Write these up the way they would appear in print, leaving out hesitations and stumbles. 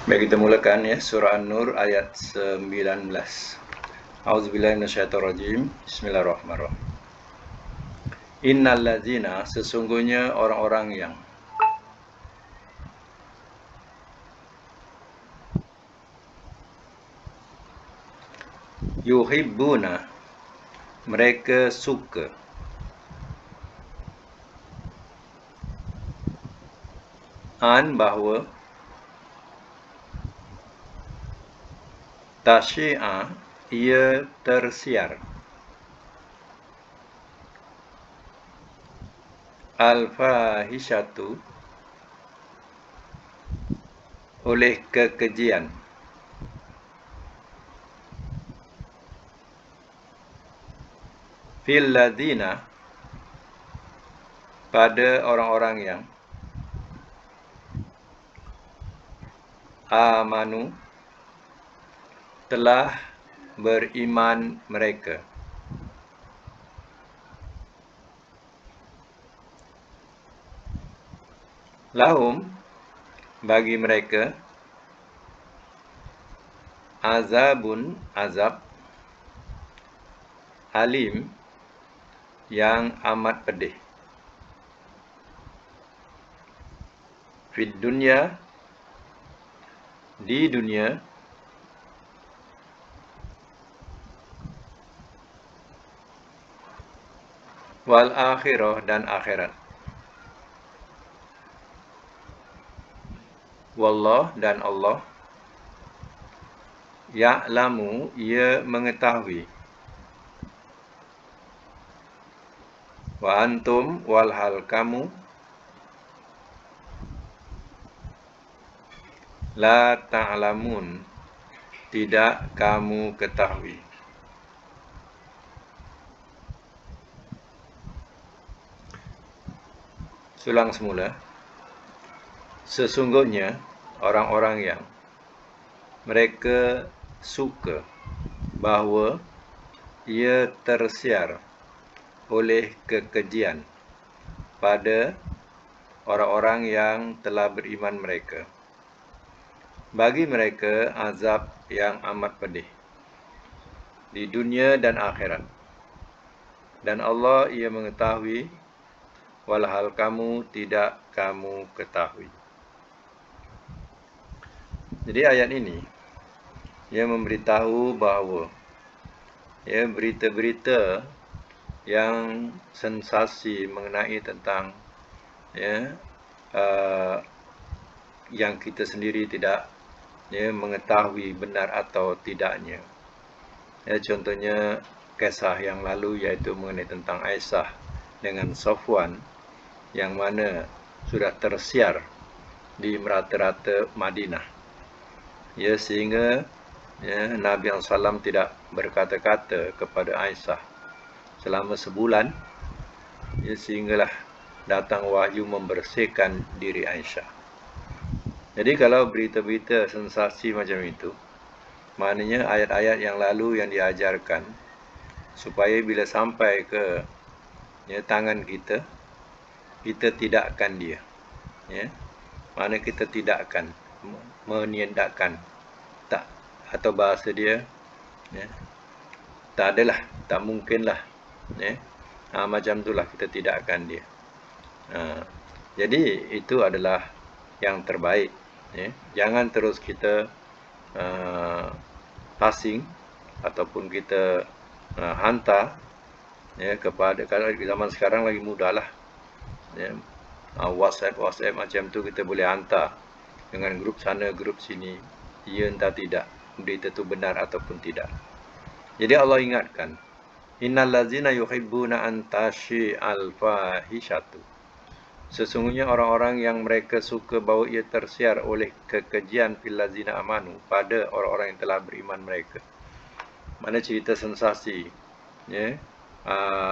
Baik, kita mulakan ya surah An-Nur ayat 19. Auzubillahi minasyaitonirrajim. Bismillahirrahmanirrahim. Innal ladzina, sesungguhnya orang-orang yang yuhibbuna, mereka suka, bahawa tasyi'a, ia tersiar, al-fahishatu, oleh kekejian, fil ladzina, pada orang-orang yang amanu, telah beriman mereka. Lahum, bagi mereka, azabun, azab, alim, yang amat pedih, fid dunya, di dunia, wal akhirah, dan akhirat. Wallah, dan Allah, ya'lamu, ia mengetahui, wa antum, walhal kamu, la ta'lamun, tidak kamu ketahui. Ulang semula. Sesungguhnya orang-orang yang mereka suka bahawa ia tersiar oleh kekejian pada orang-orang yang telah beriman mereka. Bagi mereka azab yang amat pedih di dunia dan akhirat. Dan Allah ia mengetahui, walhal kamu tidak kamu ketahui. Jadi ayat ini ia memberitahu bahawa berita-berita yang sensasi mengenai tentang yang kita sendiri tidak mengetahui benar atau tidaknya. Contohnya kisah yang lalu, iaitu mengenai tentang Aisyah dengan Safwan, yang mana sudah tersiar di merata-rata Madinah, sehingga Nabi SAW tidak berkata-kata kepada Aisyah selama sebulan, sehinggalah datang wahyu membersihkan diri Aisyah. Jadi kalau berita-berita sensasi macam itu, maknanya ayat-ayat yang lalu yang diajarkan supaya bila sampai ke tangan kita, kita tidakkan dia. Mana kita tidakkan, meniadakan, tak, atau bahasa dia tak adalah, tak mungkinlah, macam itulah kita tidakkan dia. Jadi itu adalah yang terbaik. Jangan terus kita passing ataupun kita hantar kepada, kalau zaman sekarang lagi mudahlah, WhatsApp macam tu kita boleh hantar dengan grup sana grup sini, entah tidak berita itu benar ataupun tidak. Jadi Allah ingatkan, innal ladzina yuhibbuna an tasyi'al fahishatu, sesungguhnya orang-orang yang mereka suka bahawa ia tersiar oleh kekejian fil ladzina amanu, pada orang-orang yang telah beriman mereka. Mana cerita sensasi,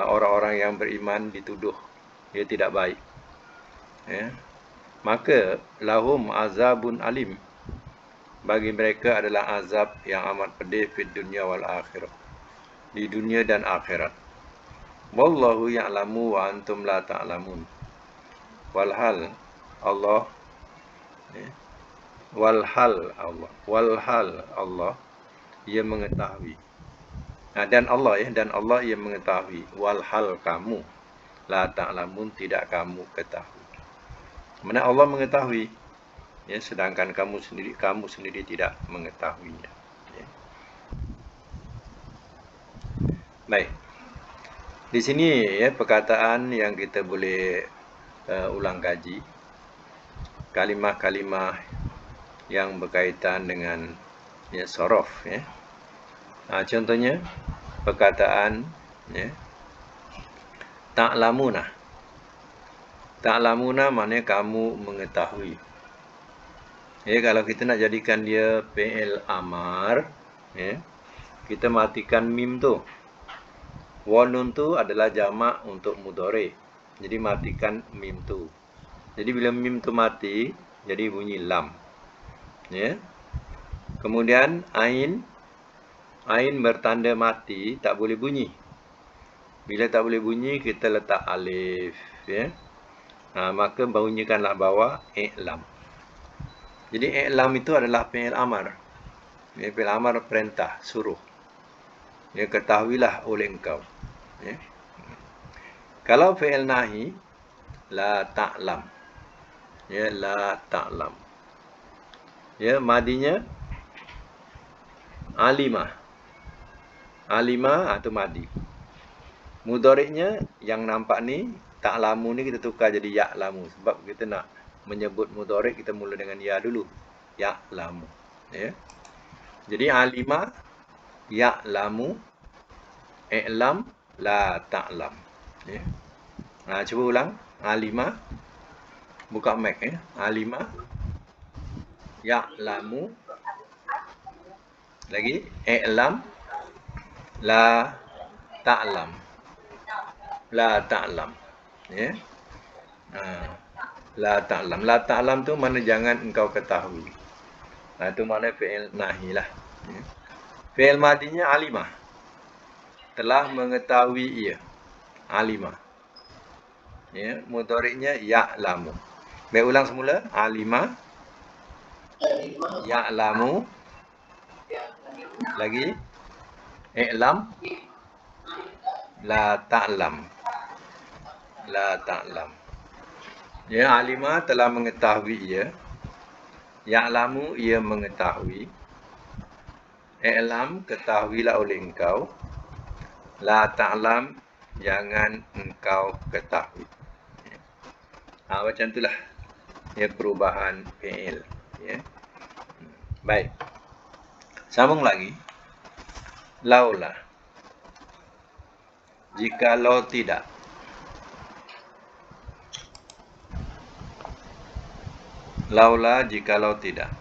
orang-orang yang beriman dituduh ia tidak baik, maka lahum azabun alim, bagi mereka adalah azab yang amat pedih fid dunya wal akhirah, di dunia dan akhirat. Wallahu ya'lamu wa antum la ta'lamun, walhal Allah walhal Allah ia mengetahui. Dan Allah ia mengetahui, walhal kamu la ta'lamun tidak kamu ketahui. Mana Allah mengetahui, ya, sedangkan kamu sendiri tidak mengetahuinya. Ya. Baik. Di sini ya perkataan yang kita boleh ulang kaji, kalimah-kalimah yang berkaitan dengan ya sorof, ya. Contohnya perkataan ya, ta'lamuna. Ta'lamuna maknanya kamu mengetahui. Ya, kalau kita nak jadikan dia fi'il amar, ya, kita matikan mim tu. Wa nun tu adalah jamak untuk mudhari. Jadi matikan mim tu. Jadi bila mim tu mati, jadi bunyi lam. Ya. Kemudian ain bertanda mati tak boleh bunyi. Bila tak boleh bunyi, kita letak alif, ya. Maka bunyikanlah bawah i'lam. Jadi i'lam itu adalah fi'il amar. Ya, fi'il amar perintah, suruh. Ya, ketahuilah oleh engkau. Ya. Kalau fi'il nahi, la ta'lam. Ya, la ta'lam. Ya, madinya alimah. Alimah atau madi. Mudhari'nya yang nampak ni, ta'lamu ni kita tukar jadi ya'lamu. Sebab kita nak menyebut mudhari' kita mula dengan ya dulu. Ya'lamu. Ya. Jadi alimah, ya'lamu, i'lam, la ta'lam. Ya. Cuba ulang. Alimah. Buka mic, ya. Alimah, ya'lamu. Lagi. I'lam, la ta'lam. La ta'lam. Ya. La ta'lam. La ta'lam tu mana jangan engkau ketahui. Itu makna fi'il nahi lah. Ya. Fi'il madinya alimah. Telah mengetahui ia. Alimah. Ya. Mudhari'nya ya'lamu. Baik, ulang semula. Alimah, ya'lamu. Lagi. I'lam, la ta'lam. La ta'lam. Ya, alimah telah mengetahui ia. Ya'lamu ia mengetahui. I'lam ketahuilah oleh engkau. La ta'lam jangan engkau ketahui. Macam itulah ya perubahan fi'il. Ya. Baik. Sambung lagi. Laula. Jikalau tidak. Laula jikalau tidak.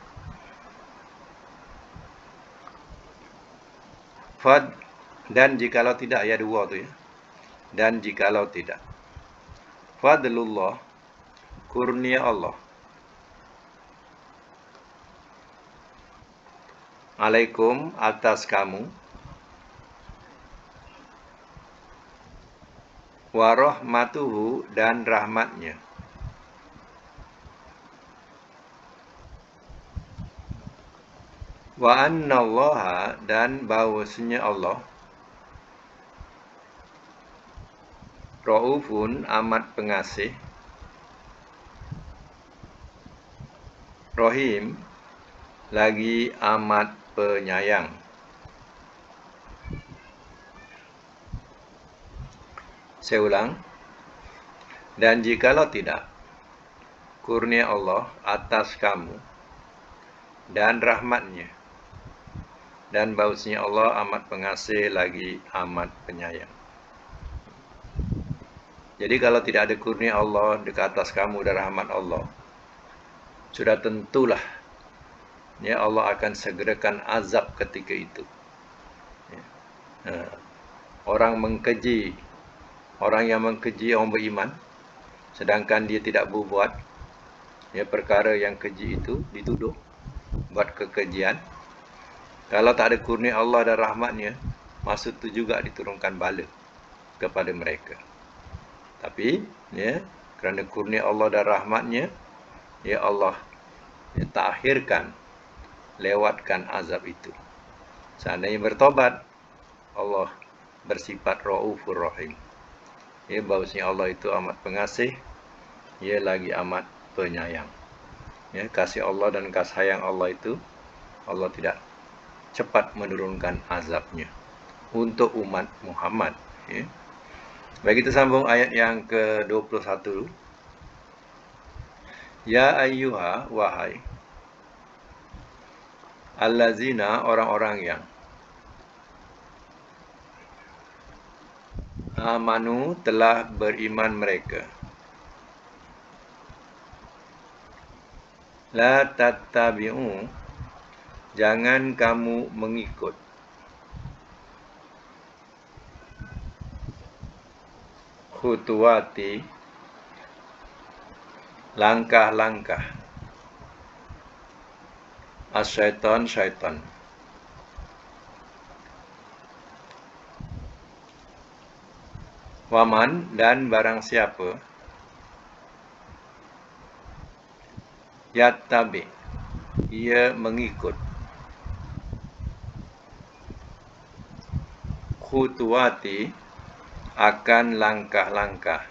Fad dan jikalau tidak, ayat 2 tu ya. Dan jikalau tidak. Fadlullah, kurnia Allah. Alaikum, atas kamu. Warahmatuhu, dan rahmatnya. Wa annallaha, dan bahwasanya Allah Raufun, amat pengasih, Rahim, lagi amat penyayang. Saya ulang. Dan jikalau tidak, kurnia Allah atas kamu dan rahmatnya, dan bahwasanya Allah amat pengasih lagi amat penyayang. Jadi kalau tidak ada kurnia Allah dekat atas kamu dan rahmat Allah, sudah tentulah ya Allah akan segerakan azab ketika itu. Orang yang mengkeji orang beriman, sedangkan dia tidak berbuat ya perkara yang keji itu, dituduh buat kekejian. Kalau tak ada kurnia Allah dan rahmatnya, maksud itu juga diturunkan bala kepada mereka. Tapi ya kerana kurnia Allah dan rahmatnya, ya Allah takhirkan, lewatkan azab itu. Seandainya bertobat, Allah bersifat Raufur Rahim. Ya, bahwasanya Allah itu amat pengasih, ia lagi amat penyayang. Ya, kasih Allah dan kasih sayang Allah itu, Allah tidak cepat menurunkan azabnya untuk umat Muhammad. Ya. Baik, kita sambung ayat yang ke-21. Ya ayyuha, wahai allazina, orang-orang yang amanu, telah beriman mereka, la tattabi'u, jangan kamu mengikut, khutuwati, langkah-langkah asyaiton, syaitan. Waman, dan barang siapa, yattabi, ia mengikut, khutuwati, akan langkah-langkah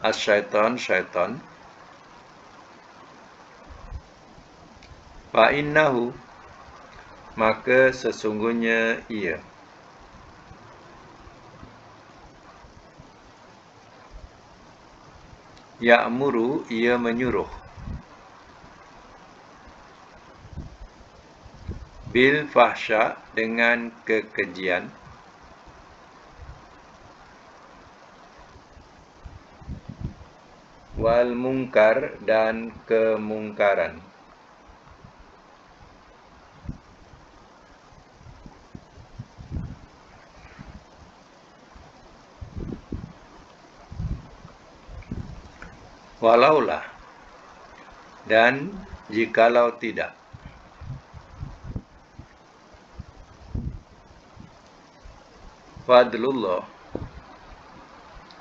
asyaiton, syaitan, fa innahu, maka sesungguhnya ia, ya'muru, ia menyuruh, bil fahsya, dengan kekejian, wal mungkar, dan kemungkaran. Walaulah, dan jikalau tidak, fadlullah,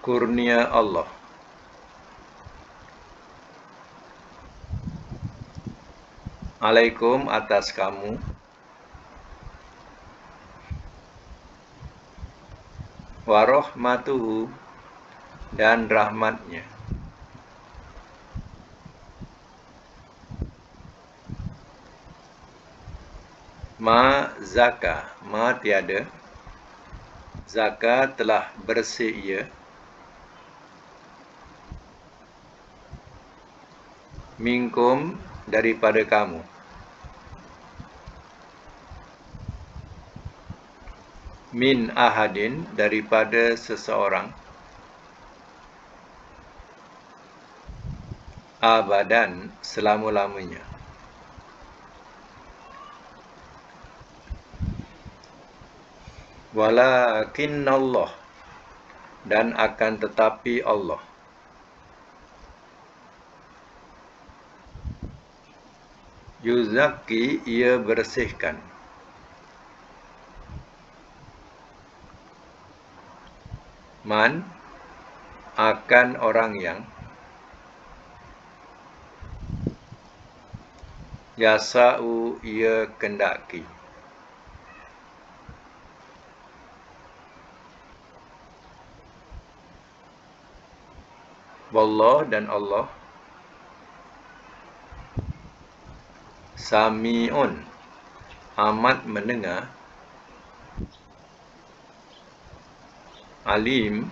kurnia Allah, alaikum, atas kamu, warahmatuhu, dan rahmatnya, ma zaka, ma tiada, zaka telah bersih ia, minkum, daripada kamu, min ahadin, daripada seseorang, abadan, selama-lamanya, walakinnallah, dan akan tetapi Allah, yuzakki, ia bersihkan, man, akan orang yang, yasa'u, ia kendaki. Wallah, dan Allah, sami'un, amat mendengar, alim,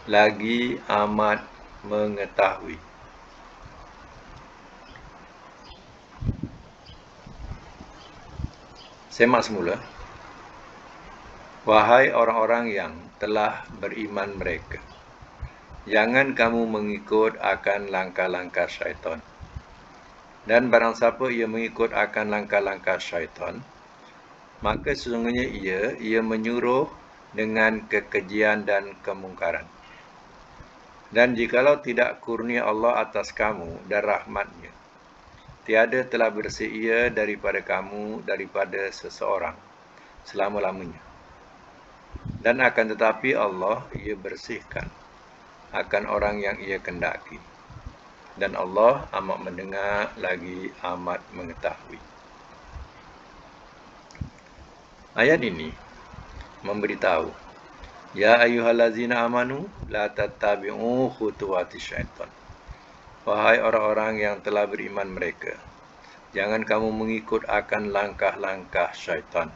lagi amat mengetahui. Semak semula. Wahai orang-orang yang telah beriman mereka, jangan kamu mengikut akan langkah-langkah syaitan. Dan barang siapa ia mengikut akan langkah-langkah syaitan, maka sesungguhnya ia menyuruh dengan kekejian dan kemungkaran. Dan jikalau tidak kurnia Allah atas kamu dan rahmatnya, tiada telah bersih ia daripada kamu, daripada seseorang, selama-lamanya. Dan akan tetapi Allah ia bersihkan akan orang yang ia kendaki. dan Allah amat mendengar lagi amat mengetahui. Ayat ini memberitahu, ya ayyuhallazina amanu la tattabi'u khutuwatis syaitan. Wahai orang-orang yang telah beriman mereka, jangan kamu mengikut akan langkah-langkah syaitan.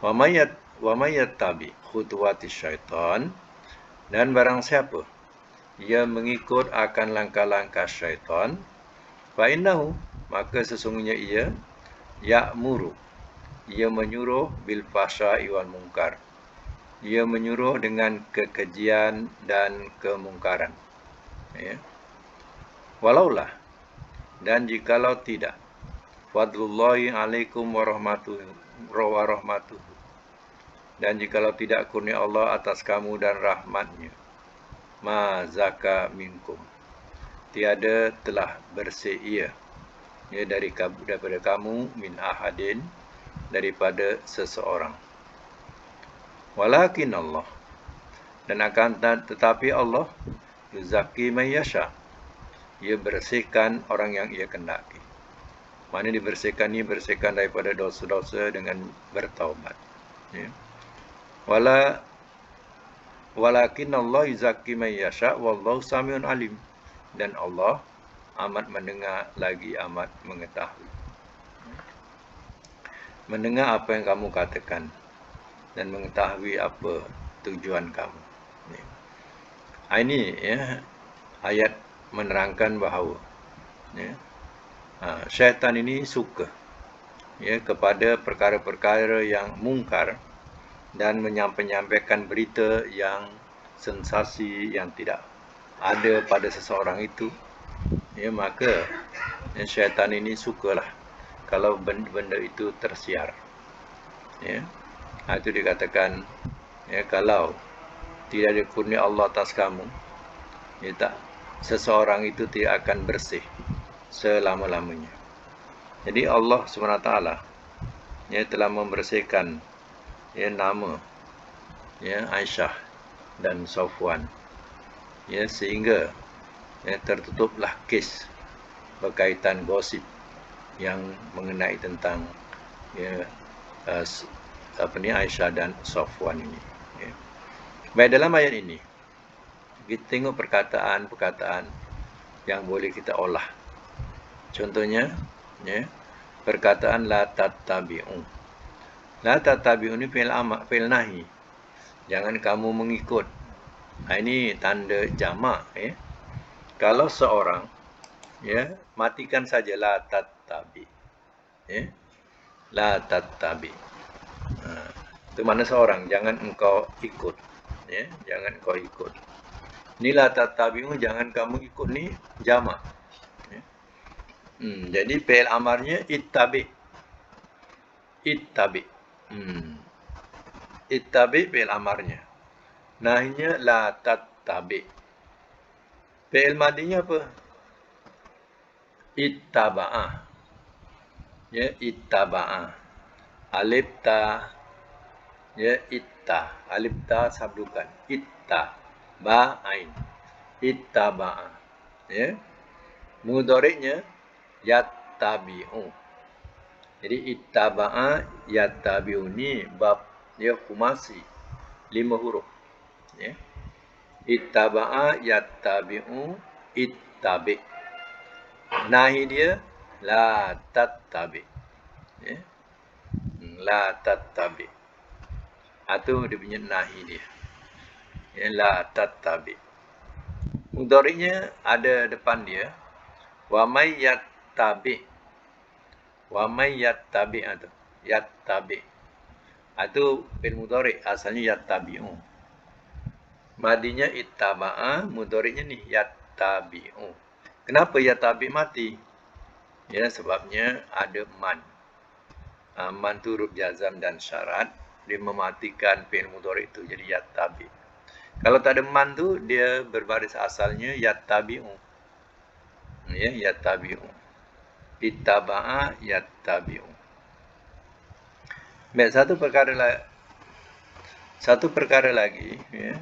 Wa may yattabi khutuwatis syaitan, dan barang siapa ia mengikut akan langkah-langkah syaitan, fa innahu, maka sesungguhnya ia ya'muru, ia menyuruh bil fahsya'i wal munkar, ia menyuruh dengan kekejian dan kemungkaran. Ya. Walaulah, dan jikalau tidak, fadlullahi alaikum warahmatuhu, dan jikalau tidak kurnia Allah atas kamu dan rahmatnya, ma zaka minkum, tiada telah bersih ia, ya, daripada kamu, min ahadin, daripada seseorang. Walakin Allah, dan akan tetapi Allah, yuzaki man yasha, ia bersihkan orang yang ia kehendaki. Mana dibersihkan ni? Bersihkan daripada dosa-dosa dengan bertaubat. Ya. Walakin Allah yuzaki man yasha wallahu samiun alim, dan Allah amat mendengar lagi amat mengetahui. Mendengar apa yang kamu katakan dan mengetahui apa tujuan kamu. Ini ya, ayat menerangkan bahawa ya, syaitan ini suka ya kepada perkara-perkara yang mungkar dan menyampaikan berita yang sensasi yang tidak ada pada seseorang itu. Ya, maka ya, syaitan ini sukalah kalau benda itu tersiar. Ya. Itu dikatakan, ya, kalau tidak ada kurnia Allah atas kamu, ya, tak, seseorang itu tidak akan bersih selama-lamanya. Jadi Allah SWT ya, telah membersihkan ya, nama ya, Aisyah dan Safwan, ya, sehingga ya, tertutuplah kes berkaitan gosip yang mengenai tentang ya, Aisyah dan Safwan ini. Ya. Baik, dalam ayat ini kita tengok perkataan-perkataan yang boleh kita olah. Contohnya, ya, perkataan la tattabi'u. La tattabi'u ni fi'il nahi. Jangan kamu mengikut. Ini tanda jamak. Ya. Kalau seorang, ya, matikan saja la tattabi. Ya. La tattabi. Itu mana seorang, jangan engkau ikut. Ya, jangan engkau ikut. Ni la tattabi'u, jangan kamu ikut, ni jamak. Ya. Jadi fi'il amarnya ittabi. Ittabi. Ittabi fi'il amarnya. Nahinya la tattabi. Fi'il madinya apa? Ittaba'a. Ya, ittaba'a. Alif ta, ya, itta. Alif ta sabdukan. Itta. Ba ain. Ittaba'a. Ya. Mudhari'nya yattabi'u. Jadi ittaba'a yattabi'u ni bab dia khumasi, 5 huruf. Ya. Ittaba'a yattabi'u ittabi'. Nahi dia la tattabi. Ya. La tattabi. Itu dia punya nahi dia. Ya, la tattabi. Mudhari'nya ada depan dia. Wa may yattabi. Wa may yattabi itu. Yattabi. Itu fi'il mudhari', asalnya yattabi'u. Madinya ittaba'a, mudhari'nya ni yattabi'u. Kenapa yattabi mati? Ya, sebabnya ada man. Man tu huruf jazam dan syarat, dia mematikan fi'il mudhari' itu jadi yattabi. Kalau tak ada man tu, dia berbaris asalnya yattabi'u. Ya, yattabi'u. Ittaba'a yattabi'u. Baik, satu perkara lagi, ya,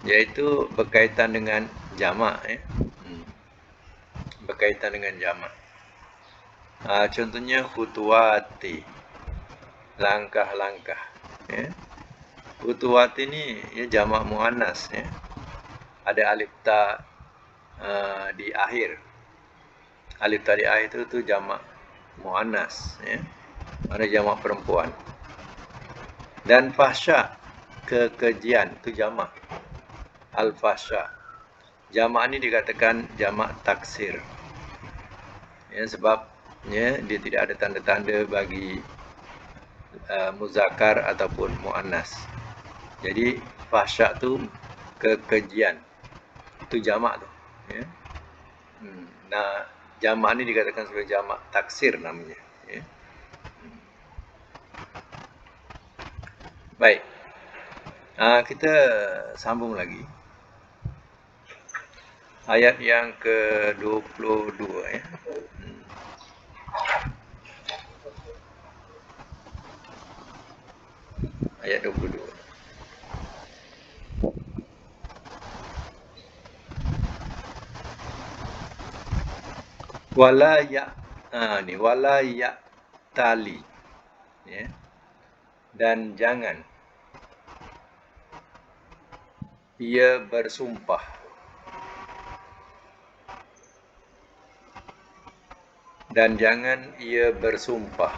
iaitu berkaitan dengan jamak berkaitan dengan jamak. Contohnya khutuwati, langkah-langkah. Khutuwati ni jamak muannas. Ada alif ta di akhir. Alif ta di akhir itu jamak muannas. Ada jamak perempuan. Dan fahsya, kekejian, itu jamak. Al-fahsya. Jamak ini dikatakan jamak taksir. Sebabnya dia tidak ada tanda-tanda bagi muzakkar ataupun muannas. Jadi fahsya tu kekejian. Itu jamak tu. Nah, jamak ini dikatakan sebagai jamak taksir namanya. Baik. Kita sambung lagi. Ayat yang ke-22 Ayat 22. Wala ya tali. Dan jangan ia bersumpah. Dan jangan ia bersumpah.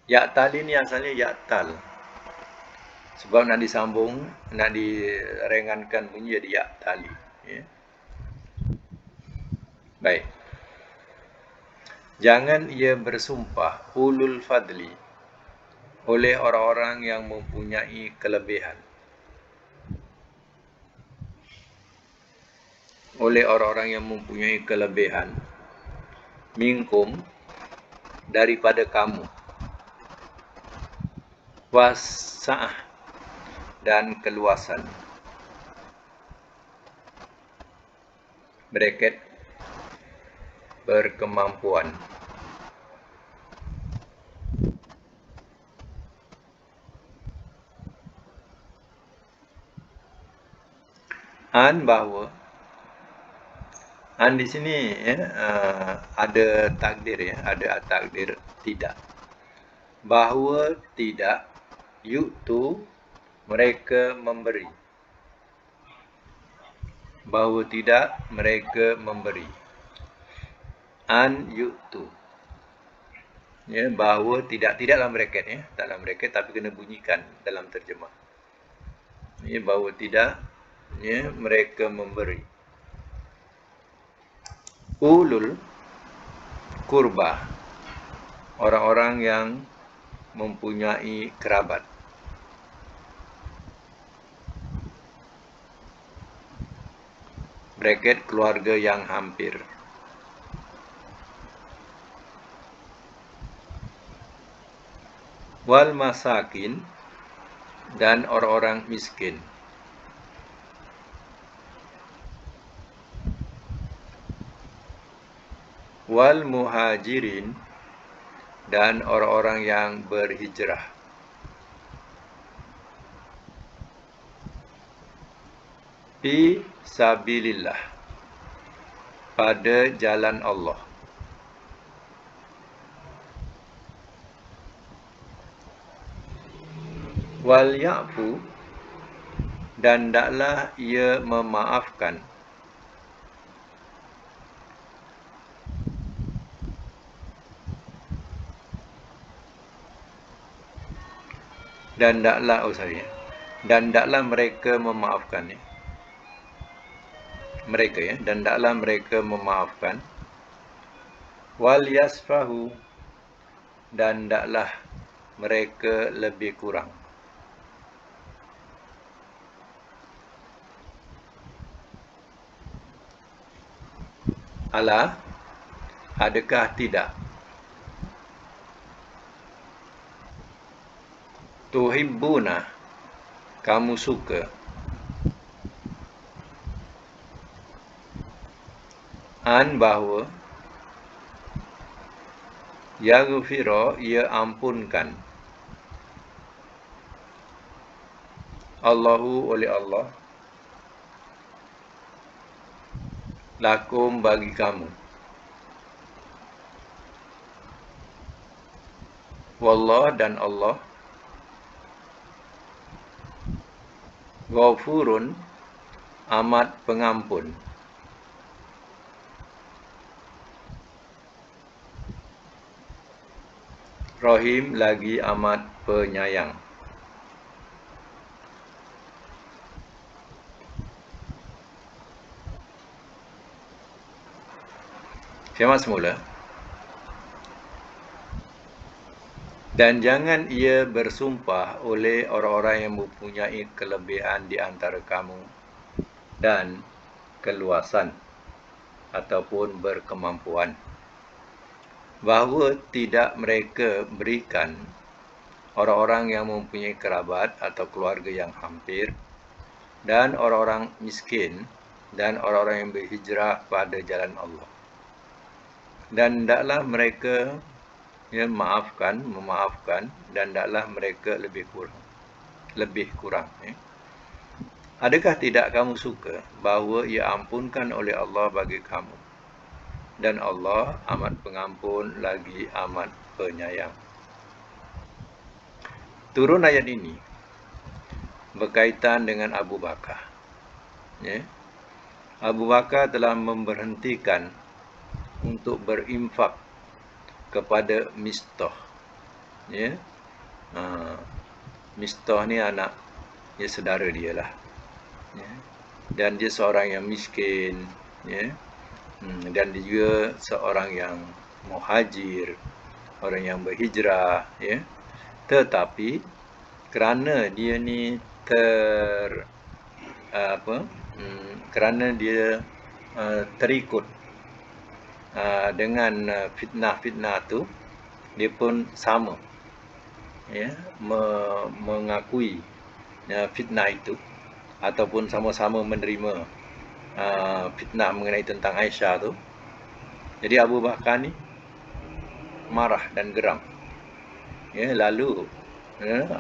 Ya tali ni asalnya ya tal. Sebab nak disambung, nak direngankan bunyi jadi ya tali. Baik. Jangan ia bersumpah ulul fadli, oleh orang-orang yang mempunyai kelebihan. Oleh orang-orang yang mempunyai kelebihan. Minkum, daripada kamu. Wasa'ah, dan keluasan. Bracket, berkemampuan. Bahawa di sini ada takdir ada takdir tidak. Bahawa tidak yu'tu, mereka memberi. Bahawa tidak mereka memberi. Yu'tu. Bahawa tidak dalam bracket tak dalam bracket tapi kena bunyikan dalam terjemah. Bahawa tidak mereka memberi. Ulul kurba, orang-orang yang mempunyai kerabat. Bracket, keluarga yang hampir. Wal masakin, dan orang-orang miskin. Wal muhajirin, dan orang-orang yang berhijrah. Fi sabilillah, pada jalan Allah. Wal ya'fu, dan hendaklah ia memaafkan. Dan hendaklah dan hendaklah mereka memaafkan mereka dan hendaklah mereka memaafkan. Wal yasfahu, dan hendaklah mereka lebih kurang. Ala, adakah tidak? Tuhibbuna, kamu suka. Bahawa yaghfira, ia ampunkan. Allahu oleh Allah lakum bagi kamu. Wallah dan Allah Ghafurun amat pengampun. Rahim lagi amat penyayang. Syamat semula. Dan jangan ia bersumpah oleh orang-orang yang mempunyai kelebihan di antara kamu dan keluasan ataupun berkemampuan, bahawa tidak mereka berikan orang-orang yang mempunyai kerabat atau keluarga yang hampir dan orang-orang miskin dan orang-orang yang berhijrah pada jalan Allah. Dan hendaklah mereka memaafkan dan hendaklah mereka lebih kurang. Adakah tidak kamu suka bahawa ia ampunkan oleh Allah bagi kamu dan Allah amat pengampun lagi amat penyayang. Turun ayat ini berkaitan dengan Abu Bakar. Abu Bakar telah memberhentikan untuk berinfak kepada Mistah. Mistah ni anak saudara dia lah. Dan dia seorang yang miskin, dan dia juga seorang yang muhajir, orang yang berhijrah, tetapi kerana dia ni kerana dia terikut dengan fitnah-fitnah tu, dia pun sama mengakui fitnah itu ataupun sama-sama menerima fitnah mengenai tentang Aisyah tu. Jadi Abu Bakar ni marah dan geram. Lalu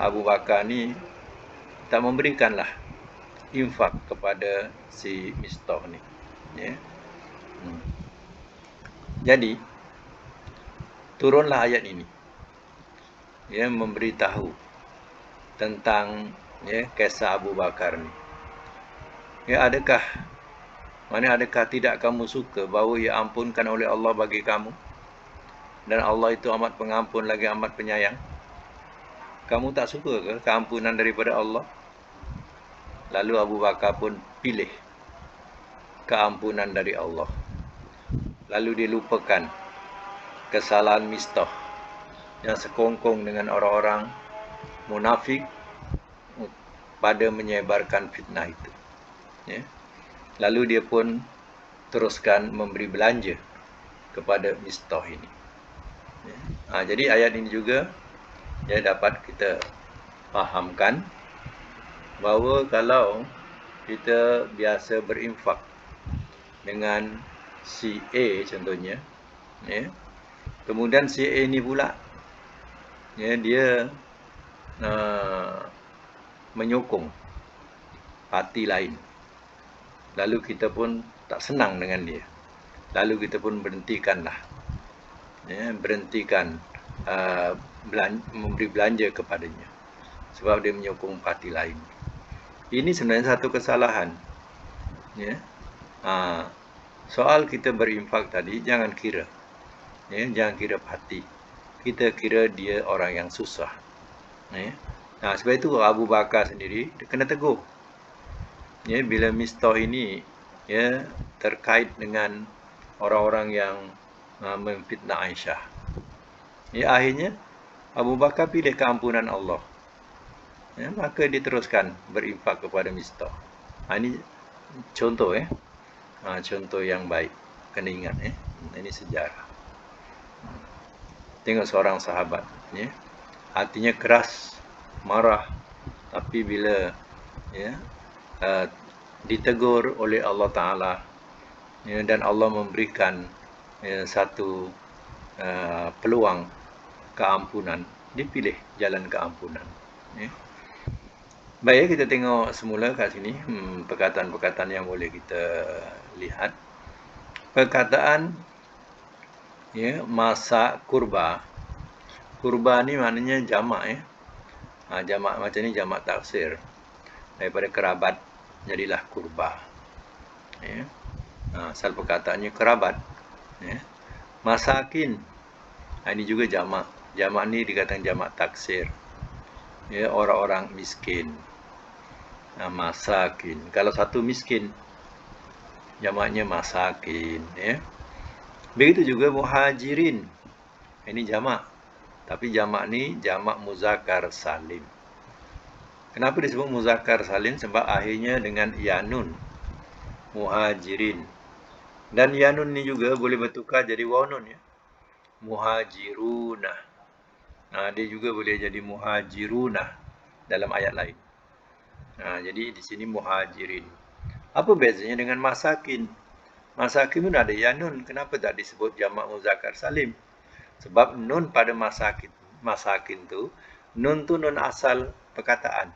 Abu Bakar ni tak memberikanlah infak kepada si Mistah ni. Jadi turunlah ayat ini, memberitahu tentang kisah Abu Bakar ni. Adakah tidak kamu suka bahawa ia ampunkan oleh Allah bagi kamu dan Allah itu amat pengampun lagi amat penyayang? Kamu tak suka ke keampunan daripada Allah? Lalu Abu Bakar pun pilih keampunan dari Allah. Lalu dia lupakan kesalahan Mistah yang sekongkong dengan orang-orang munafik pada menyebarkan fitnah itu. Lalu dia pun teruskan memberi belanja kepada Mistah ini. Jadi ayat ini juga dapat kita fahamkan bahawa kalau kita biasa berinfak dengan si A contohnya, kemudian si A ni pula dia menyokong parti lain, lalu kita pun tak senang dengan dia, lalu kita pun berhentikan memberi belanja kepadanya sebab dia menyokong parti lain. Ini sebenarnya satu kesalahan. Soal kita berinfak tadi, jangan kira parti, kita kira dia orang yang susah. Sebab itu Abu Bakar sendiri dia kena tegur. Bila Mistah ini terkait dengan orang-orang yang memfitnah Aisyah, akhirnya Abu Bakar pilih keampunan Allah. Maka diteruskan berinfak kepada Mistah. Ini contoh contoh yang baik. Kena ingat ini sejarah. Tengok seorang sahabat, hatinya keras, marah, tapi bila ditegur oleh Allah Ta'ala, dan Allah memberikan satu peluang keampunan, dia pilih jalan keampunan. Baik, kita tengok semula kat sini perkataan-perkataan yang boleh kita lihat. Perkataan ya, masak kurba. Kurba ni maknanya jamak ya. Jamak macam ni jamak taksir. Daripada kerabat jadilah kurba. Ya. Asal perkataannya kerabat. Ya. Masakin. Ini juga jamak. Jamak ni dikatakan jamak taksir. Ya, orang-orang miskin. Masakin. Kalau satu miskin, jamaknya masakin. Ya. Begitu juga muhajirin. Ini jamak. Tapi jamak ni jamak muzakkar salim. Kenapa disebut muzakkar salim? Sebab akhirnya dengan yanun. Muhajirin. Dan yanun ni juga boleh bertukar jadi wawnun ya. Muhajiruna. Dia juga boleh jadi muhajiruna dalam ayat lain. Jadi di sini muhajirin. Apa bezanya dengan masakin? Masakin pun ada yanun. Kenapa tak disebut jamak muzakkar salim? Sebab nun pada masakin tu, nun tu nun asal perkataan.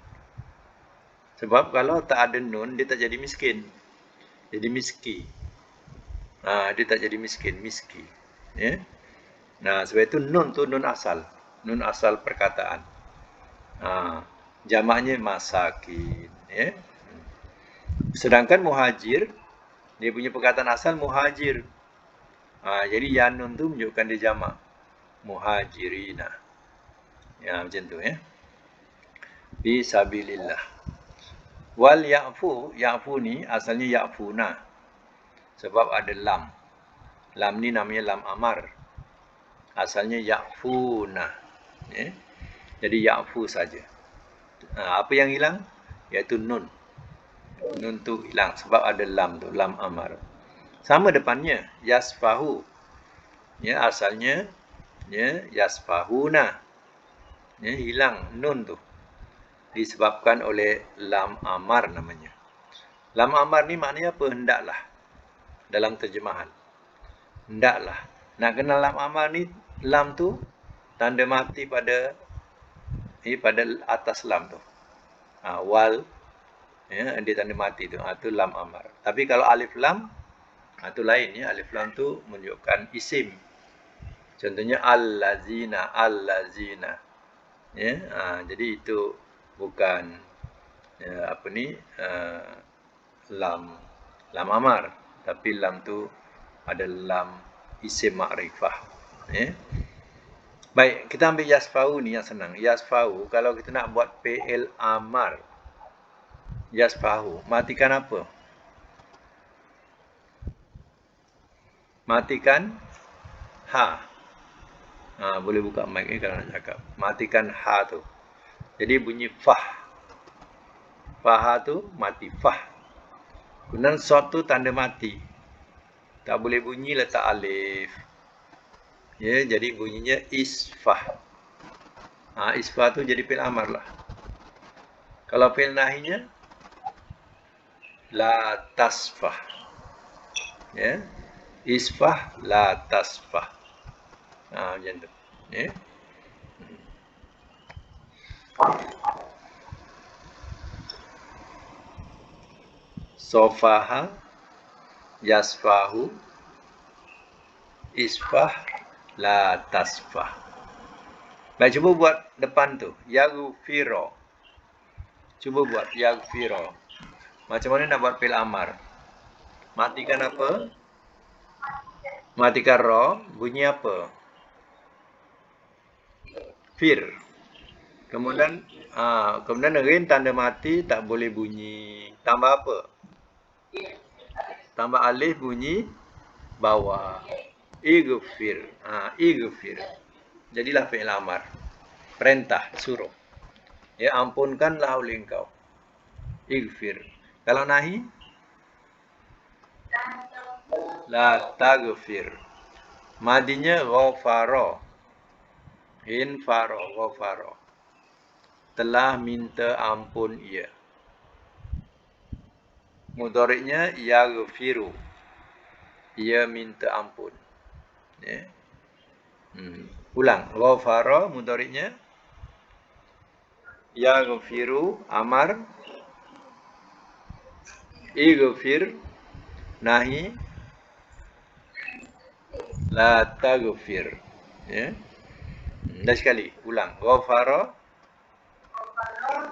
Sebab kalau tak ada nun, dia tak jadi miskin. Jadi miski. Dia tak jadi miskin, miski. Ya? Sebab itu nun tu nun asal. Nun asal perkataan. Jamaknya masakin. Ya? Sedangkan muhajir, dia punya perkataan asal muhajir. Jadi ya nun tu menunjukkan dia jamak. Muhajirina. Ya, macam tu ya. Fisabilillah. Wal ya'fu, ya'fu ni asalnya ya'funa. Sebab ada lam. Lam ni namanya lam amar. Asalnya ya'funa. Ya. Jadi ya'fu saja. Apa yang hilang? Iaitu nun. Nun tu hilang sebab ada lam tu, lam amar. Sama depannya, yasfahu. Ya, asalnya ya yasfahuna. Ya, hilang nun tu. Disebabkan oleh lam amar namanya. Lam amar ni maknanya apa? Hendaklah. Dalam terjemahan. Hendaklah. Nak kenal lam amar ni, lam tu tanda mati pada atas lam tu. Wal ya, dia tanda mati tu. Tu lam amar. Tapi kalau alif lam, tu lain ya. Alif lam tu menunjukkan isim. Contohnya allazina, allazina. Ya, jadi itu bukan lam amar, tapi lam tu ada lam isim ma'rifah. Ya. Baik, kita ambil yasfau ni yang senang. Yasfau, kalau kita nak buat fi'il amar, yasfau, matikan apa? Matikan ha. Boleh buka mic ni kalau nak cakap. Matikan ha tu. Jadi bunyi fah. Fah tu mati. Fah. Kemudian sod tu tanda mati. Tak boleh bunyi, letak alif. Ya, jadi bunyinya isfah. Isfah tu jadi fi'il amar lah. Kalau fi'il nahinya, la tasfah. Ya. Isfah, la tasfah. Macam tu. Ya. Sofaha, yasfahu, isfah, la tasfah. Baik, cuba buat depan tu. Yaghfiro. Cuba buat yaghfiro. Macam mana nak buat fi'il amar? Matikan apa? Matikan ra. Bunyi apa? Fir. Kemudian rin tanda mati tak boleh bunyi. Tambah apa? Tambah alif bunyi bawah. Ighfir. Ighfir. Jadilah fi'il amar. Perintah, suruh. Ya, ampunkanlah oleh engkau. Ighfir. Kalau nahi? La taghfir. Madinya ghafara. Infaro, ghafara. Telah minta ampun ia. Mudhari'nya yaghfiru. Ia minta ampun. Ya. Ulang. Ghafara mudhari'nya yaghfiru amar, ighfir nahi, la taghfir. Ya. Dah sekali, ulang. Ghafara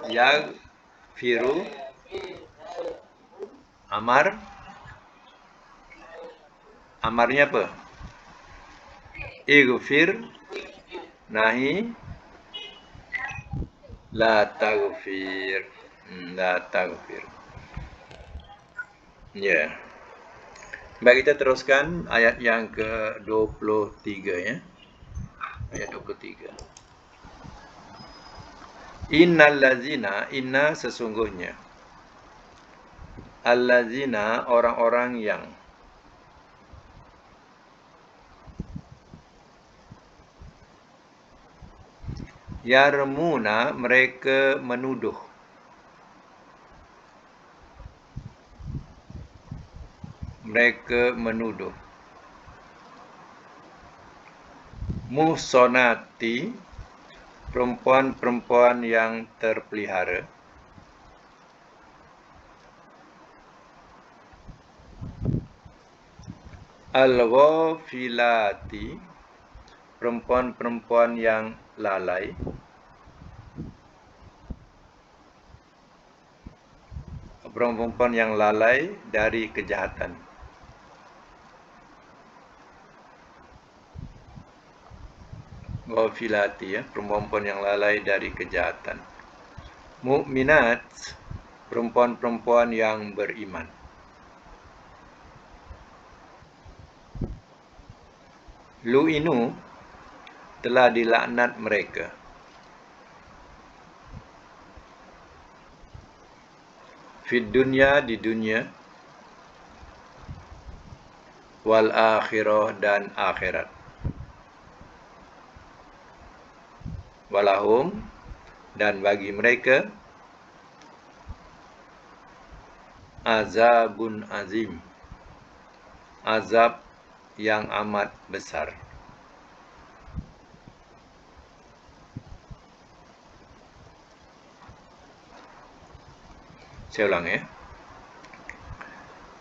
yaghfiru amar. Amarnya apa? Ighfir nahi, la taghfir. La taghfir. Ya. Baik, kita teruskan ayat yang ke-23 ya. Ayat 23. Innal ladzina, inna sesungguhnya. Alladzina orang-orang yang yarmuna mereka menuduh. Mereka menuduh. Muhsanati perempuan-perempuan yang terpelihara. Al-ghafilati perempuan-perempuan yang lalai. Perempuan yang lalai dari kejahatan. Ghafilati ya, perempuan yang lalai dari kejahatan. Mukminat perempuan-perempuan yang beriman. Lu'inu telah dilaknat mereka. Fid dunya di dunia, wal akhirah dan akhirat. Walahum dan bagi mereka azabun azim, azab yang amat besar. Saya ulang ya.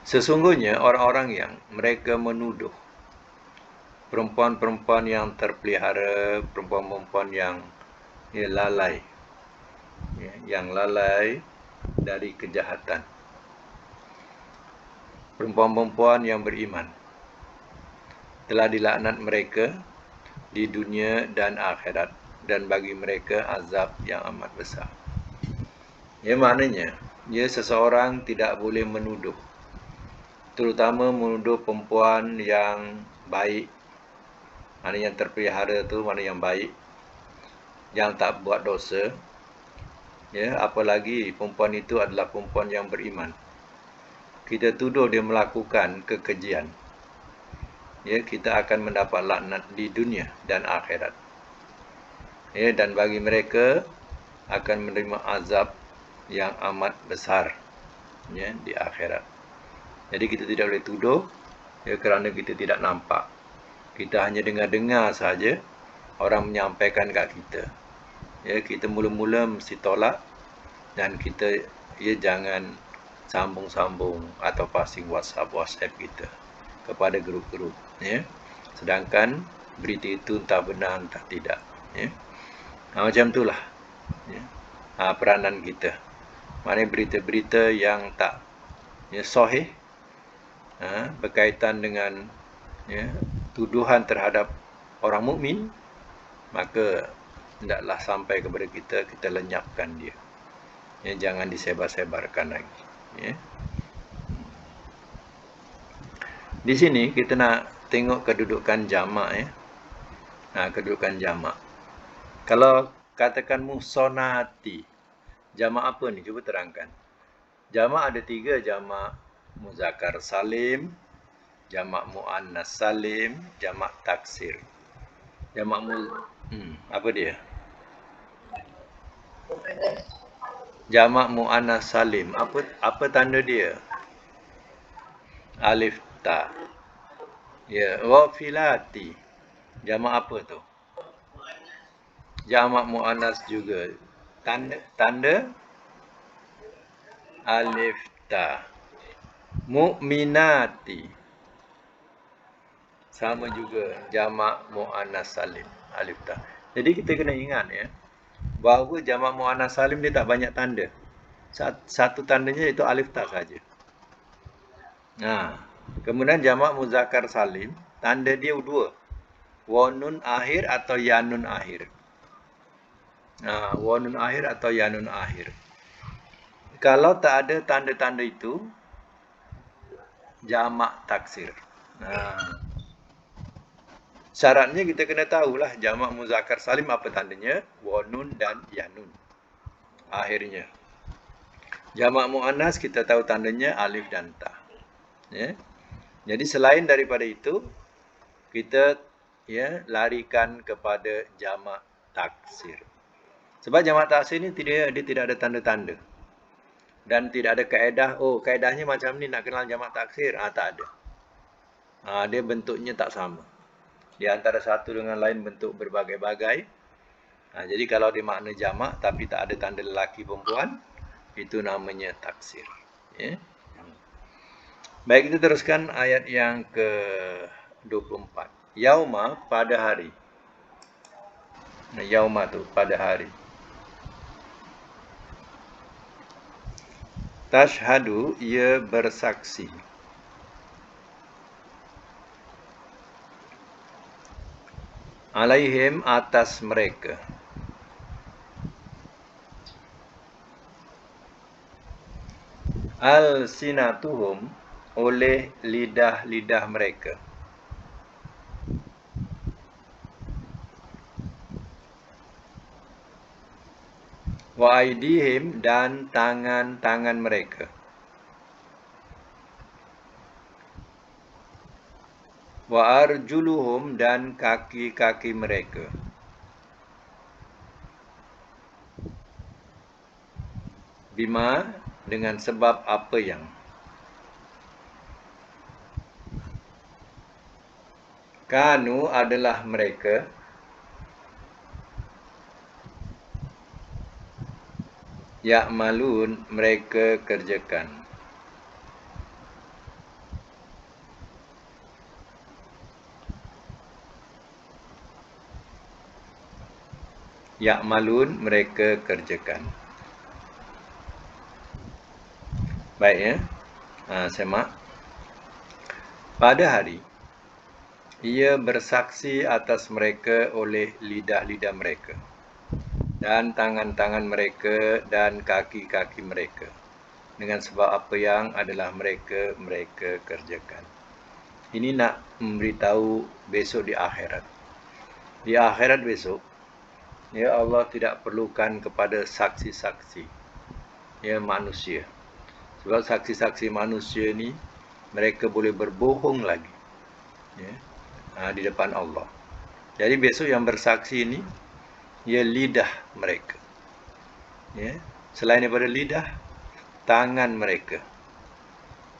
Sesungguhnya orang-orang yang mereka menuduh perempuan-perempuan yang terpelihara, perempuan-perempuan yang lalai, yang lalai dari kejahatan. Perempuan-perempuan yang beriman telah dilaknat mereka di dunia dan akhirat, dan bagi mereka azab yang amat besar. Ya, maknanya, seseorang tidak boleh menuduh, terutama menuduh perempuan yang baik, mana yang terpelihara tu, mana yang baik, yang tak buat dosa. Ya, apalagi perempuan itu adalah perempuan yang beriman. Kita tuduh dia melakukan kekejian, ya, kita akan mendapat laknat di dunia dan akhirat. Ya, dan bagi mereka akan menerima azab yang amat besar, ya, di akhirat. Jadi kita tidak boleh tuduh, ya, kerana kita tidak nampak. Kita hanya dengar-dengar saja orang menyampaikan kat kita. Ya, kita mula-mula mesti tolak, dan kita jangan sambung-sambung atau passing WhatsApp kita kepada grup-grup, ya. Sedangkan berita itu entah benar entah tidak, ya. Macam itulah, ya, peranan kita. Maknanya berita-berita yang tak sahih, berkaitan dengan tuduhan terhadap orang mukmin, maka hendaklah sampai kepada kita, kita lenyapkan dia. Ya, jangan disebar-sebarkan lagi. Ya. Di sini kita nak tengok kedudukan jamak, ya. Kedudukan jamak. Kalau katakan muhsanati, jamak apa ni? Cuba terangkan. Jamak ada 3, jamak muzakkar salim, jamak muannas salim, jamak taksir. Jamak apa dia? Jamak muannas salim. Apa tanda dia? Alif ta. Ya, ghafilati. Jamak apa tu? Jamak muannas juga. Tanda alif ta. Mu'minati. Sama juga jamak muannas salim alif ta. Jadi kita kena ingat ya, bahawa jamak muannas salim dia tak banyak tanda. Satu tandanya itu alif ta saja. Nah, kemudian jamak muzakkar salim, tanda dia dua. Wanun akhir atau yanun akhir. Nah, wanun akhir atau yanun akhir. Kalau tak ada tanda-tanda itu, jamak taksir. Nah, syaratnya kita kena tahulah jamak muzakkar salim apa tandanya, wanun dan yanun akhirnya. Jamak muannas kita tahu tandanya alif dan ta. Ya. Jadi selain daripada itu, kita larikan kepada jamak taksir. Sebab jamak taksir ni dia tidak ada tanda-tanda. Dan tidak ada kaedah, kaedahnya macam ni nak kenal jamak taksir. Tak ada. Dia bentuknya tak sama. Di antara satu dengan lain bentuk berbagai-bagai. Jadi kalau dia makna jamak tapi tak ada tanda lelaki perempuan, itu namanya taksir. Ya. Baik, kita teruskan ayat yang ke-24. Yauma, pada hari. Yauma tu pada hari. Tashhadu, ia bersaksi. Alaihim, atas mereka. Al-sinatuhum, oleh lidah-lidah mereka. Wa aidihim, dan tangan-tangan mereka. Wa arjuluhum, dan kaki-kaki mereka. Bima, dengan sebab apa yang. Kanu, adalah mereka. Ya'malun, mereka kerjakan. Ya'malun, mereka kerjakan. Baik ya. Semak. Pada hari, ia bersaksi atas mereka oleh lidah-lidah mereka, dan tangan-tangan mereka, dan kaki-kaki mereka, dengan sebab apa yang adalah mereka kerjakan. Ini nak memberitahu besok di akhirat. Di akhirat besok, Allah tidak perlukan kepada saksi-saksi manusia. Sebab saksi-saksi manusia ni, mereka boleh berbohong lagi di depan Allah. Jadi besok yang bersaksi ini, lidah mereka. Selain daripada lidah, tangan mereka.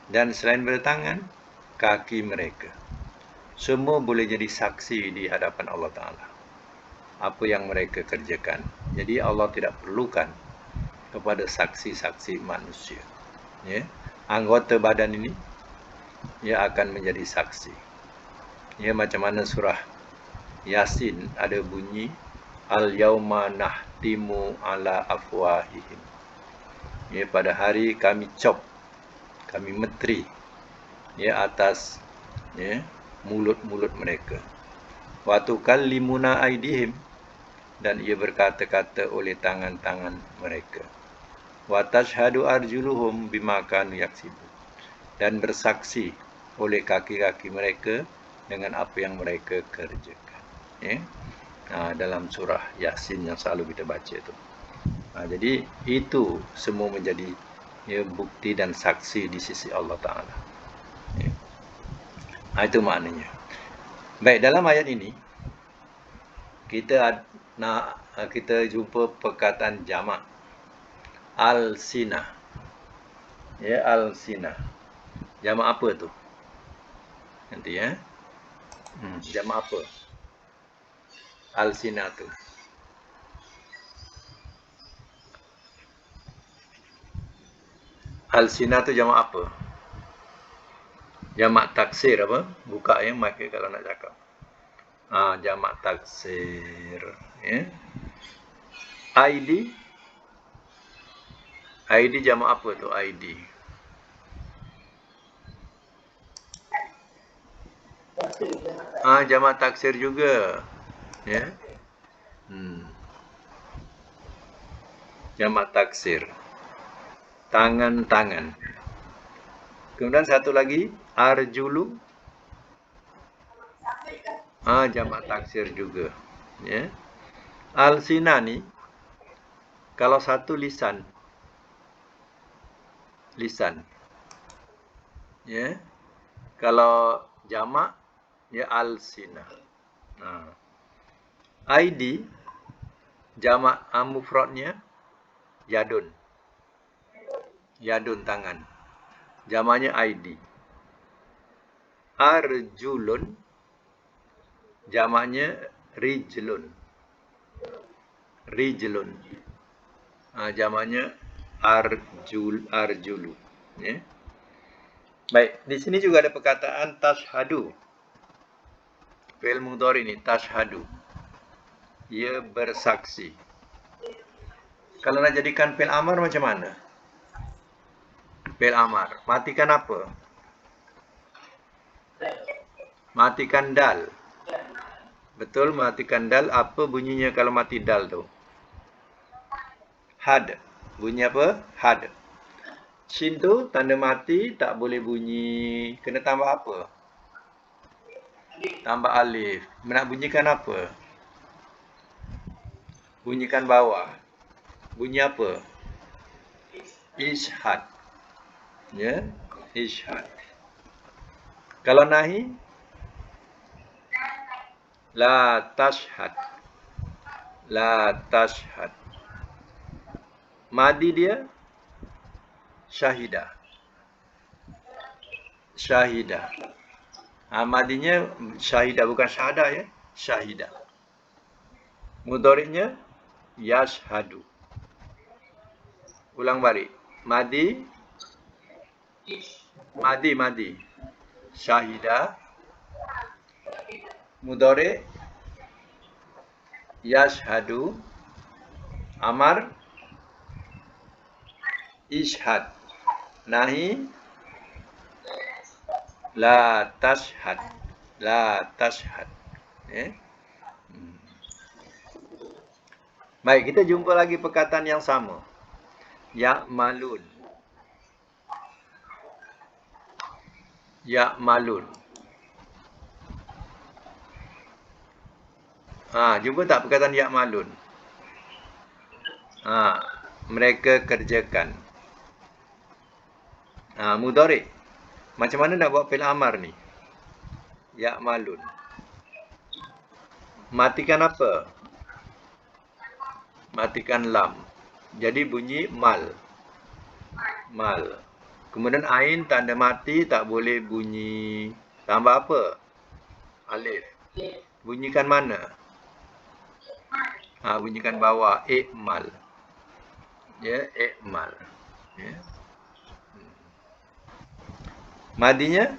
Dan selain daripada tangan, kaki mereka. Semua boleh jadi saksi di hadapan Allah Ta'ala. Apa yang mereka kerjakan. Jadi Allah tidak perlukan kepada saksi-saksi manusia. Anggota badan ini, akan menjadi saksi. Macam mana surah Yasin ada bunyi, Al-yawma nahtimu ala afwahihim. Pada hari kami cop, kami metri atas mulut-mulut mereka. Wa tukallimuna aidihim, dan ia berkata-kata oleh tangan-tangan mereka. Wa tashhadu arjuluhum bima kanu yaksibun, dan bersaksi oleh kaki-kaki mereka dengan apa yang mereka kerjakan. Dalam surah Yasin yang selalu kita baca itu. Jadi itu semua menjadi bukti dan saksi di sisi Allah Ta'ala. Itu maknanya. Baik, dalam ayat ini kita jumpa perkataan jamak al-sinah. Al-sinah. Jamak apa tu? Nanti jamak apa? Al-sinah tu. Alsina tu jamak apa? Jamak taksir apa? Buka ya mic kalau nak cakap. Jamak taksir. Ya. ID. ID jamak apa tu ID? Jamak taksir juga. Ya. Jamak taksir. Tangan-tangan. Kemudian satu lagi, arjulu. Jamak taksir juga. Ya. Alsina ni, kalau satu lisan. Lisan. Ya. Kalau jamak, ya alsina. ID, jamak mufradnya, yadun. Yadun, tangan. Jamaknya ID. Arjulun, jamaknya rijlun. Rijlun. Jamaknya arjulu. Ya. Baik, di sini juga ada perkataan tashhadu. Fi'il mudhari ini tashhadu. Ia bersaksi. Kalau nak jadikan fi'il amar macam mana? Fi'il amar. Matikan apa? Matikan dal. Betul, matikan dal. Apa bunyinya kalau mati dal tu? Had. Bunyi apa? Had. Shin tu tanda mati, tak boleh bunyi. Kena tambah apa? Tambah alif. Nak bunyikan apa? Bunyikan bawah. Bunyi apa? Ishad. Ya, ishad. Kalau nahi? La tashhad. La tashhad. Madi dia? Syahidah. Syahidah. Madinya syahidah, bukan syahadah ya. Syahidah. Mudhari'nya yashhadu. Ulang balik. Madi. Madi. Syahidah. Mudhari' yashhadu. Amar ishhad. Nahi la tashhad. La tashhad. Baik, kita jumpa lagi perkataan yang sama. Ya'malun. Ya'malun. Jumpa tak perkataan ya'malun? Mereka kerjakan. Mudhari'. Macam mana nak buat fi'il amar ni? Ya'malun. Matikan apa? Matikan lam. Jadi bunyi mal. Mal. Kemudian ain tanda mati, tak boleh bunyi. Tambah apa? Alif. Bunyikan mana? Bunyikan bawah. I'mal. Ya, i'mal. Ya. Madinya?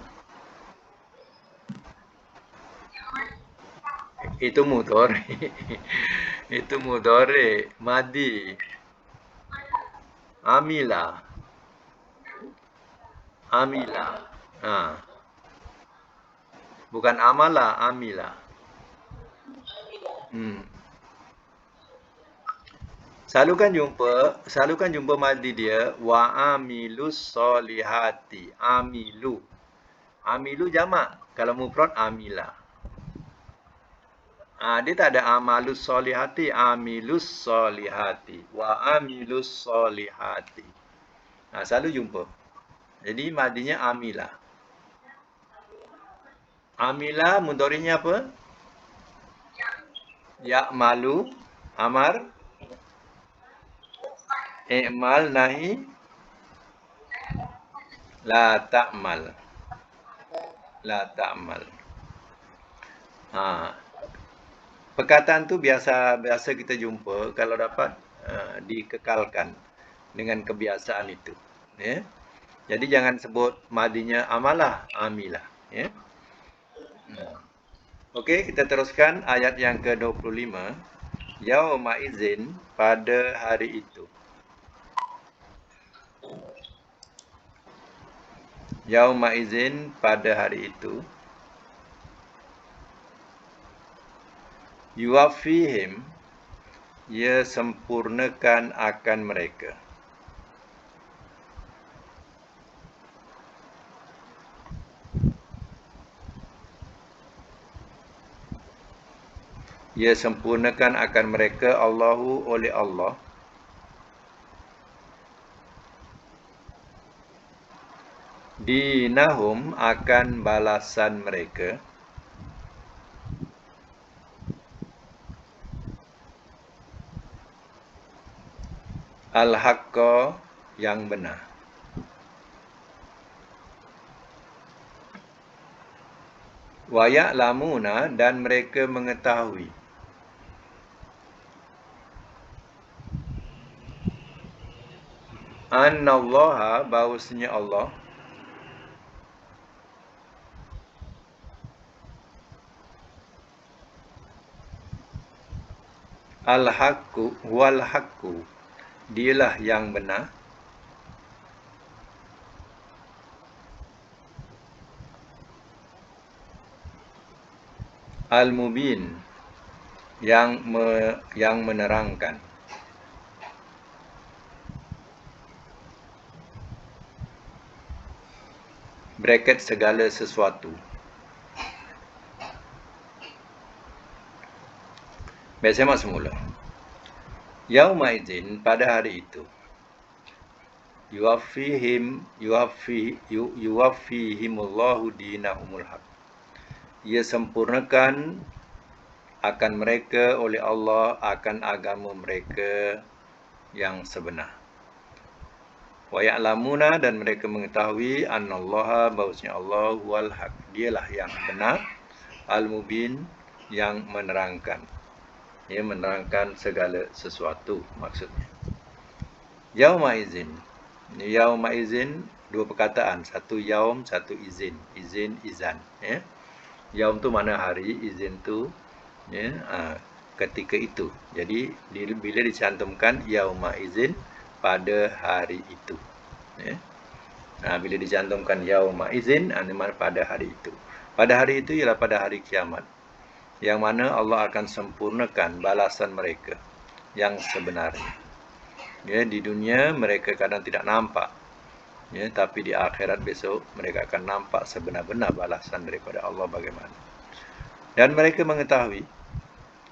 Itu mudhari. Itu mudhari. Madi. Amila. Amila. Bukan amala, amila. Selalu kan jumpa madi dia wa amilus solihati. Amilu. Amilu jamak. Kalau mufrad amila. Dia tak ada amalus solihati, amilus solihati. Wa amilus solihati. Selalu jumpa. Jadi madinya amila. Amila mudhari'nya apa? Ya'malu. Amar. I'mal. Nahi. La ta'mal. La ta'mal. Perkataan tu biasa kita jumpa kalau dapat dikekalkan dengan kebiasaan itu. Ya. Jadi jangan sebut madinya amalah, amilah. Ya. Okey, kita teruskan ayat yang ke-25. Yauma izin, pada hari itu. Yauma izin, pada hari itu. Yuwafihim, ia sempurnakan akan mereka. Ia sempurnakan akan mereka Allahu oleh Allah dinahum, akan balasan mereka, al-haqqa, yang benar. Wa ya'lamuna, dan mereka mengetahui. Annallaha, bahawasanya Allah, al-haqqu wal haqqu, dialah yang benar, al-mubin, yang menerangkan. Bracket segala sesuatu. Baik, saya masuk semula. Yauma idzin, pada hari itu. Yuwaffihimullahu dinahumul haq. Ia sempurnakan akan mereka oleh Allah akan agama mereka yang sebenar. Wa ya'lamuna, dan mereka mengetahui annallaha, bahawasanya Allah wal haq, dialah yang benar, al-mubin, yang menerangkan. Ia menerangkan segala sesuatu maksudnya. Yauma izin. Yauma izin, dua perkataan, satu yaum, satu izin. Izin, izan, ya. Yaum tu mana hari, izin tu ya, ketika itu. Jadi bila dicantumkan yauma izin, pada hari itu, ya. Bila dicantumkan yauma izin, pada hari itu. Pada hari itu ialah pada hari kiamat, yang mana Allah akan sempurnakan balasan mereka yang sebenarnya. Ya, di dunia mereka kadang tidak nampak, ya, tapi di akhirat besok mereka akan nampak sebenar-benar balasan daripada Allah bagaimana. Dan mereka mengetahui,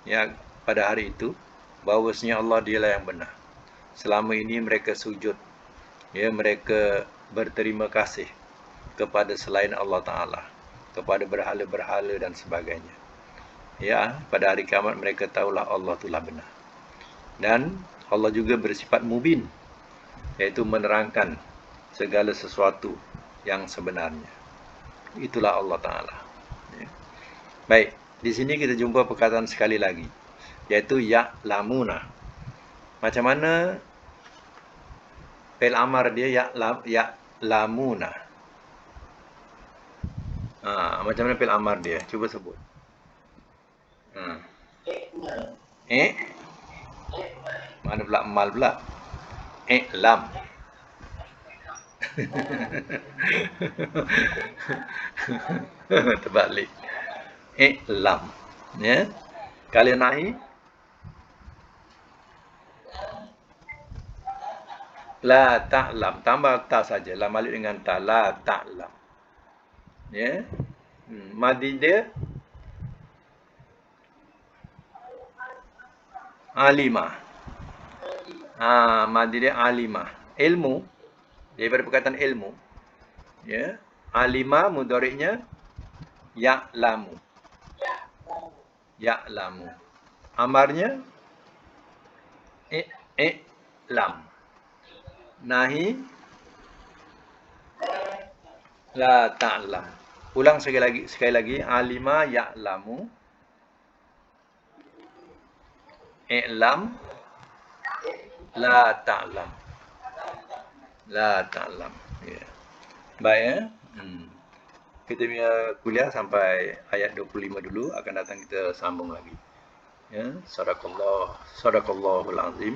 ya, pada hari itu bahawasanya Allah dialah yang benar. Selama ini mereka sujud, ya, mereka berterima kasih kepada selain Allah Ta'ala, kepada berhala-berhala dan sebagainya. Ya, pada hari kiamat mereka tahulah Allah itulah benar. Dan Allah juga bersifat mubin, iaitu menerangkan segala sesuatu yang sebenarnya. Itulah Allah Ta'ala. Ya. Baik, di sini kita jumpa perkataan sekali lagi, iaitu ya'lamuna. Macam mana fi'il amar dia ya'lamuna? Macam mana fi'il amar dia? Cuba sebut. Mana pula mal pula? Lam. Terbalik. Lam. Ya. Kali nahi la ta'lam, tambah ta saja, lam alif dengan ta, la ta'lam. Ya. Madi dia alimah. Madi dia alimah. Ilmu, daripada perkataan ilmu. Ya. Alimah mudhari'nya ya'lamu. Ya'lamu. Amarnya lam. Nahi la ta'lam. Ulang sekali lagi. Alima ya'lamu. I'lam la ta'lam. La ta'lam. Ya. Baik ya. Kita punya kuliah sampai ayat 25 dulu, akan datang kita sambung lagi. Ya, sadaqallahul azim.